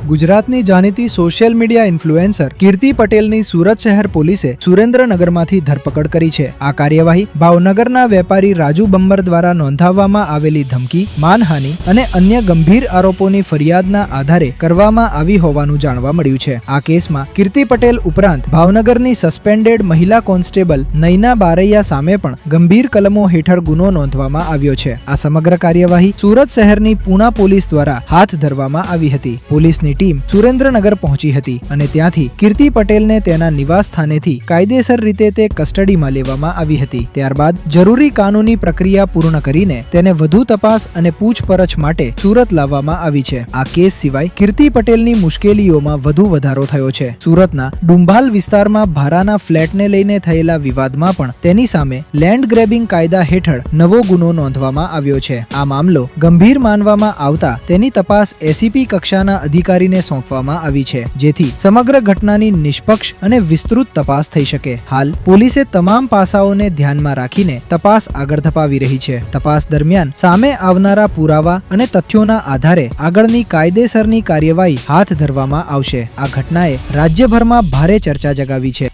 ગુજરાતની જાણીતી social media influencer કીર્તિ પટેલની સુરત શહેર પોલીસે સુરેન્દ્રનગરમાંથી ધરપકડ કરી છે। આ કાર્યવાહી ભાવનગરના વેપારી રાજુ બંબર દ્વારા નોંધાવવામાં આવેલી ધમકી, માનહાનિ અને અન્ય ગંભીર આરોપોની ફરિયાદના આધારે કરવામાં આવી હોવાનું જાણવા મળ્યું છે। આ કેસમાં કીર્તિ પટેલ ઉપરાંત ભાવનગરની સસ્પેન્ડેડ મહિલા કોન્સ્ટેબલ નયના બારૈયા સામે પણ ગંભીર કલમો હેઠળ ગુનો નોંધવામાં આવ્યો છે। આ સમગ્ર કાર્યવાહી સુરત શહેરની પૂણા પોલીસ દ્વારા હાથ ધરવામાં આવી હતી। પોલીસની ટીમ સુરેન્દ્રનગર પહોંચી હતી અને ત્યાંથી કીર્તિ પટેલને તેના નિવાસ સ્થાનેથી કાયદેસર રીતે તે કસ્ટડીમાં લેવામાં આવી હતી। ત્યારબાદ જરૂરી કાનૂની પ્રક્રિયા પૂર્ણ કરીને તેને વધુ તપાસ અને પૂછપરછ માટે સુરત લાવવામાં આવી છે। આ કેસ સિવાય કીર્તિ પટેલની મુશ્કેલીઓમાં વધુ વધારો થયો છે। સુરતના ડુંભાલ વિસ્તારમાં ભાડાના ફ્લેટને લઈને થયેલા વિવાદમાં પણ તેની સામે લેન્ડ ગ્રેબિંગ કાયદા હેઠળ નવો ગુનો નોંધવામાં આવ્યો છે। આ મામલો ગંભીર માનવામાં આવતા તેની તપાસ એસીપી કક્ષાના અધિકારીને સોંપવામાં આવી છે, જેથી સમગ્ર ઘટનાની નિષ્પક્ષ અને વિસ્તૃત તપાસ થઈ શકે। હાલ પોલીસે તમામ પાસાઓને ધ્યાનમાં રાખીને તપાસ આગળ ધપાવી રહી છે। તપાસ દરમિયાન સામે આવનારા પુરાવા અને તથ્યોના આધારે આગળની કાયદેસરની કાર્યવાહી હાથ ધરવામાં આવશે। આ ઘટનાએ રાજ્યભરમાં ભારે ચર્ચા જગાવી છે।